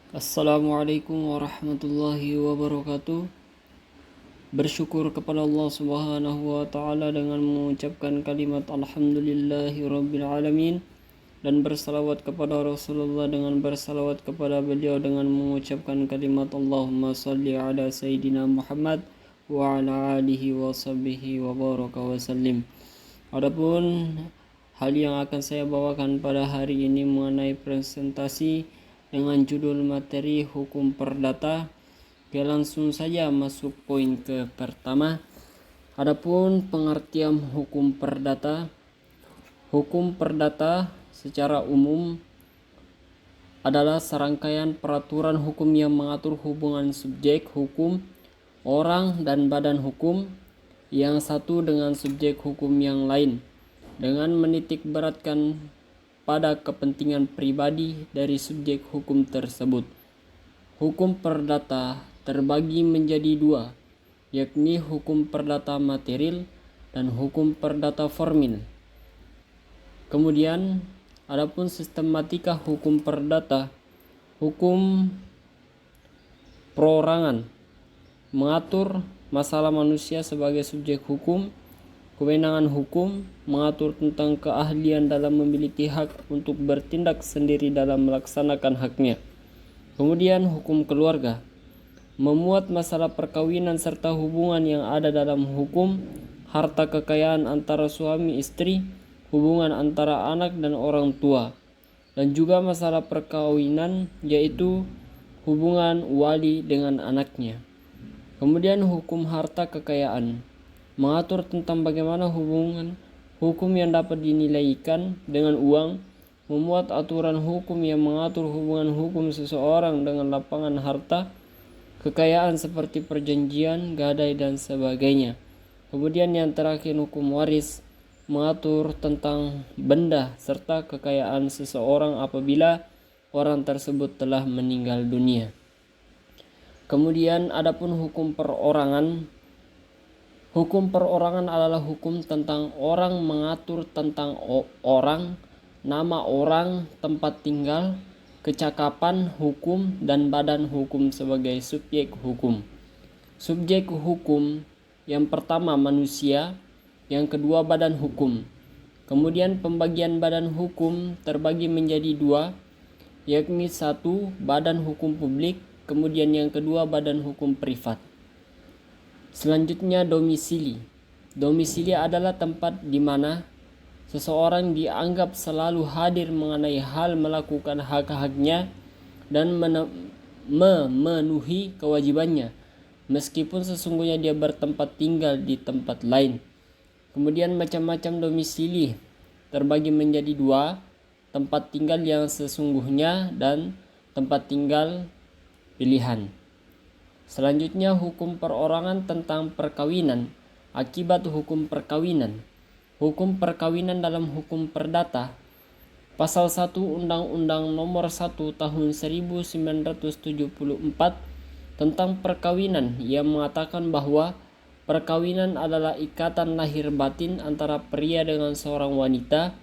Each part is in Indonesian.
Assalamualaikum warahmatullahi wabarakatuh. Bersyukur kepada Allah Subhanahu wa taala dengan mengucapkan kalimat alhamdulillahi rabbil alamin, dan bersalawat kepada Rasulullah dengan bersalawat kepada beliau dengan mengucapkan kalimat Allahumma salli ala sayyidina Muhammad wa ala alihi wa sahbihi wa baraka wa sallim. Adapun hal yang akan saya bawakan pada hari ini mengenai presentasi dengan judul materi hukum perdata. Oke, langsung saja masuk poin ke pertama. Adapun pengertian hukum perdata. Hukum perdata secara umum adalah serangkaian peraturan hukum yang mengatur hubungan subjek hukum, orang dan badan hukum yang satu dengan subjek hukum yang lain, dengan menitik beratkan pada kepentingan pribadi dari subjek hukum tersebut. Hukum perdata terbagi menjadi dua, yakni hukum perdata material dan hukum perdata formil. Kemudian, adapun sistematika hukum perdata, hukum perorangan mengatur masalah manusia sebagai subjek hukum. Kewenangan hukum mengatur tentang keahlian dalam memiliki hak untuk bertindak sendiri dalam melaksanakan haknya. Kemudian hukum keluarga memuat masalah perkawinan serta hubungan yang ada dalam hukum, harta kekayaan antara suami istri, hubungan antara anak dan orang tua, dan juga masalah perkawinan yaitu hubungan wali dengan anaknya. Kemudian hukum harta kekayaan mengatur tentang bagaimana hubungan hukum yang dapat dinilaikan dengan uang, memuat aturan hukum yang mengatur hubungan hukum seseorang dengan lapangan harta kekayaan seperti perjanjian, gadai, dan sebagainya. Kemudian yang terakhir hukum waris mengatur tentang benda serta kekayaan seseorang apabila orang tersebut telah meninggal dunia. Kemudian adapun hukum perorangan. Hukum perorangan adalah hukum tentang orang, mengatur tentang orang, nama orang, tempat tinggal, kecakapan hukum, dan badan hukum sebagai subjek hukum. Subjek hukum yang pertama manusia, yang kedua badan hukum. Kemudian pembagian badan hukum terbagi menjadi dua, yakni satu badan hukum publik, kemudian yang kedua badan hukum privat. Selanjutnya domisili. Domisili adalah tempat di mana seseorang dianggap selalu hadir mengenai hal melakukan hak-haknya dan memenuhi kewajibannya, meskipun sesungguhnya dia bertempat tinggal di tempat lain. Kemudian macam-macam domisili terbagi menjadi dua, tempat tinggal yang sesungguhnya dan tempat tinggal pilihan. Selanjutnya hukum perorangan tentang perkawinan. Akibat hukum perkawinan. Hukum perkawinan dalam hukum perdata. Pasal 1 Undang-Undang Nomor 1 Tahun 1974 tentang perkawinan yang mengatakan bahwa perkawinan adalah ikatan lahir batin antara pria dengan seorang wanita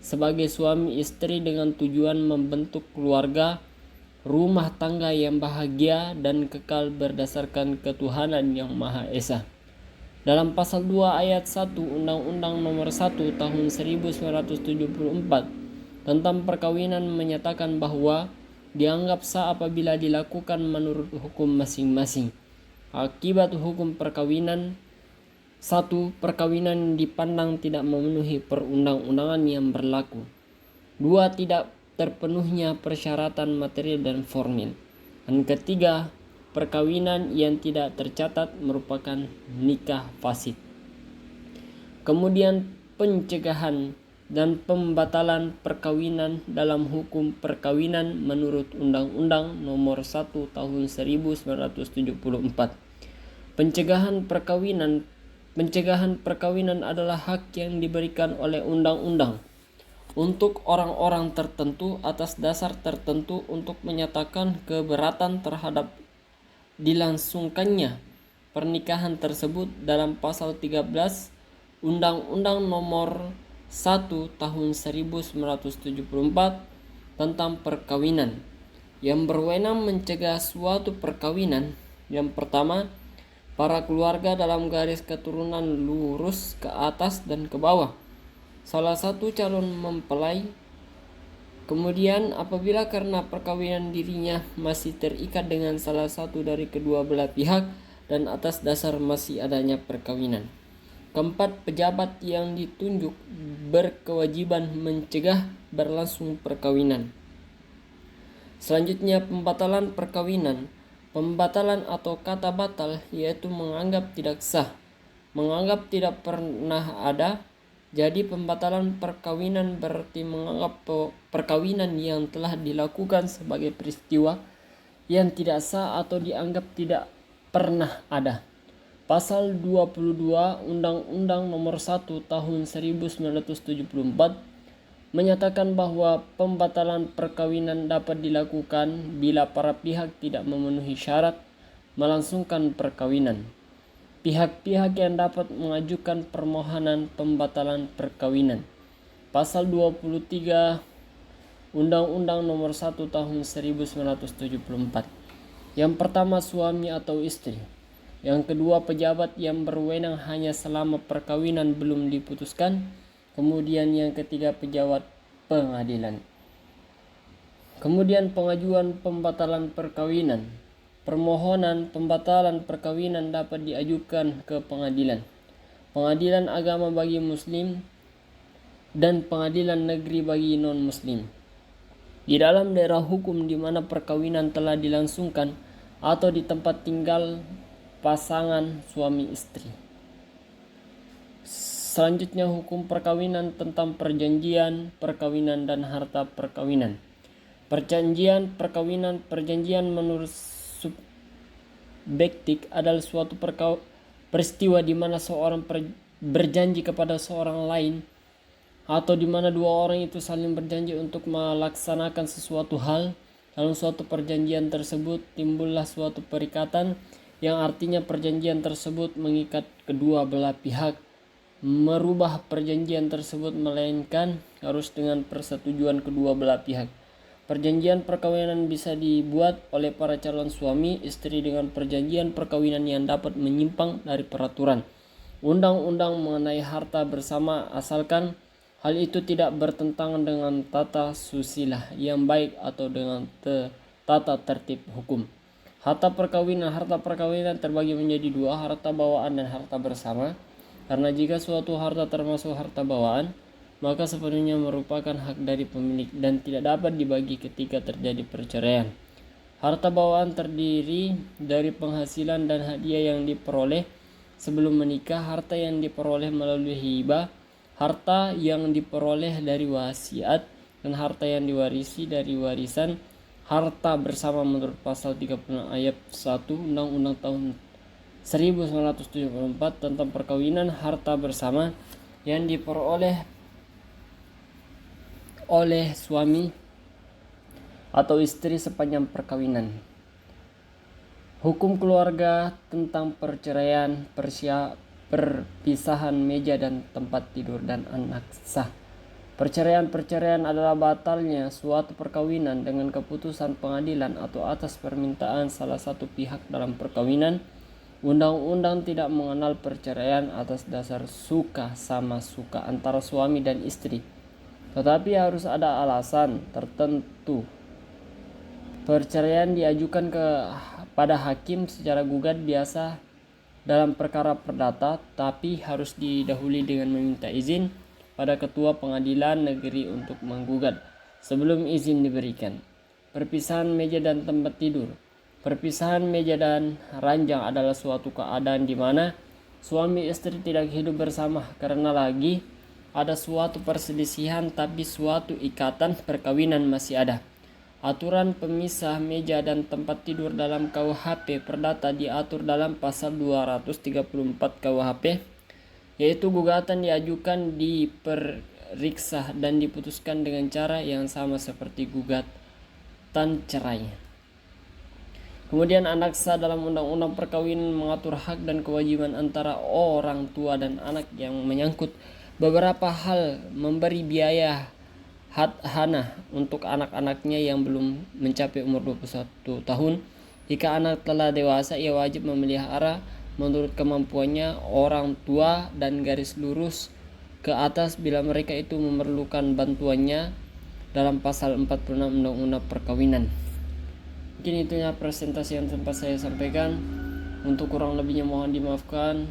sebagai suami istri dengan tujuan membentuk keluarga, rumah tangga yang bahagia dan kekal berdasarkan ketuhanan yang Maha Esa. Dalam pasal 2 ayat 1 Undang-Undang Nomor 1 Tahun 1974 tentang perkawinan menyatakan bahwa dianggap sah apabila dilakukan menurut hukum masing-masing. Akibat hukum perkawinan: 1. Perkawinan dipandang tidak memenuhi perundang-undangan yang berlaku. 2. Tidak terpenuhnya persyaratan material dan formil. Dan ketiga, perkawinan yang tidak tercatat merupakan nikah fasid. Kemudian pencegahan dan pembatalan perkawinan dalam hukum perkawinan menurut Undang-Undang Nomor 1 Tahun 1974. Pencegahan perkawinan adalah hak yang diberikan oleh undang-undang untuk orang-orang tertentu atas dasar tertentu untuk menyatakan keberatan terhadap dilangsungkannya pernikahan tersebut dalam pasal 13 Undang-Undang Nomor 1 Tahun 1974 tentang perkawinan. yang berwenang mencegah suatu perkawinan. Yang pertama, para keluarga dalam garis keturunan lurus ke atas dan ke bawah. Salah satu calon mempelai. Kemudian apabila karena perkawinan dirinya masih terikat dengan salah satu dari kedua belah pihak dan atas dasar masih adanya perkawinan. Keempat, pejabat yang ditunjuk berkewajiban mencegah berlangsung perkawinan. Selanjutnya, pembatalan perkawinan. Pembatalan atau kata batal yaitu menganggap tidak sah, menganggap tidak pernah ada. Jadi pembatalan perkawinan berarti menganggap perkawinan yang telah dilakukan sebagai peristiwa yang tidak sah atau dianggap tidak pernah ada. Pasal 22 Undang-Undang Nomor 1 Tahun 1974 menyatakan bahwa pembatalan perkawinan dapat dilakukan bila para pihak tidak memenuhi syarat melangsungkan perkawinan. Pihak-pihak yang dapat mengajukan permohonan pembatalan perkawinan. Pasal 23 Undang-Undang Nomor 1 Tahun 1974. Yang pertama, suami atau istri. Yang kedua, pejabat yang berwenang hanya selama perkawinan belum diputuskan. Kemudian yang ketiga, pejabat pengadilan. Kemudian pengajuan pembatalan perkawinan. Permohonan pembatalan perkawinan dapat diajukan ke pengadilan, pengadilan agama bagi muslim, dan pengadilan negeri bagi non-muslim. Di dalam daerah hukum di mana perkawinan telah dilangsungkan atau di tempat tinggal pasangan suami istri. Selanjutnya, hukum perkawinan tentang perjanjian perkawinan dan harta perkawinan. Perjanjian perkawinan, perjanjian menurut subjektif adalah suatu peristiwa di mana seorang berjanji kepada seorang lain atau di mana dua orang itu saling berjanji untuk melaksanakan sesuatu hal. Dalam suatu perjanjian tersebut timbullah suatu perikatan yang artinya perjanjian tersebut mengikat kedua belah pihak. Merubah perjanjian tersebut melainkan harus dengan persetujuan kedua belah pihak. Perjanjian perkawinan bisa dibuat oleh para calon suami istri dengan perjanjian perkawinan yang dapat menyimpang dari peraturan undang-undang mengenai harta bersama asalkan hal itu tidak bertentangan dengan tata susila yang baik atau dengan tata tertib hukum. Harta perkawinan terbagi menjadi dua, harta bawaan dan harta bersama. Karena jika suatu harta termasuk harta bawaan, maka sepenuhnya merupakan hak dari pemilik dan tidak dapat dibagi ketika terjadi perceraian. Harta bawaan terdiri dari penghasilan dan hadiah yang diperoleh sebelum menikah, harta yang diperoleh melalui hibah, harta yang diperoleh dari wasiat, dan harta yang diwarisi dari warisan. Harta bersama menurut pasal 36 ayat 1 Undang-Undang tahun 1974 tentang perkawinan. Harta bersama yang diperoleh oleh suami atau istri sepanjang perkawinan. Hukum keluarga tentang perceraian, perpisahan meja dan tempat tidur dan anak sah. Perceraian adalah batalnya suatu perkawinan dengan keputusan pengadilan atau atas permintaan salah satu pihak dalam perkawinan. Undang-undang tidak mengenal perceraian atas dasar suka sama suka antara suami dan istri, tetapi harus ada alasan tertentu. Perceraian diajukan pada hakim secara gugat biasa dalam perkara perdata, tapi harus didahului dengan meminta izin pada ketua pengadilan negeri untuk menggugat sebelum izin diberikan. Perpisahan meja dan tempat tidur. Perpisahan meja dan ranjang adalah suatu keadaan di mana suami istri tidak hidup bersama karena lagi ada suatu perselisihan tapi suatu ikatan perkawinan masih ada. Aturan pemisah meja dan tempat tidur dalam KUHP Perdata diatur dalam pasal 234 KUHP, yaitu gugatan diajukan, diperiksa dan diputuskan dengan cara yang sama seperti gugatan cerai. Kemudian aneksa dalam undang-undang perkawinan mengatur hak dan kewajiban antara orang tua dan anak yang menyangkut beberapa hal, memberi biaya hadhanah untuk anak-anaknya yang belum mencapai umur 21 tahun. Jika anak telah dewasa, ia wajib memelihara menurut kemampuannya orang tua dan garis lurus ke atas bila mereka itu memerlukan bantuannya dalam pasal 46 Undang-Undang Perkawinan. Mungkin itunya presentasi yang sempat saya sampaikan. Untuk kurang lebihnya mohon dimaafkan.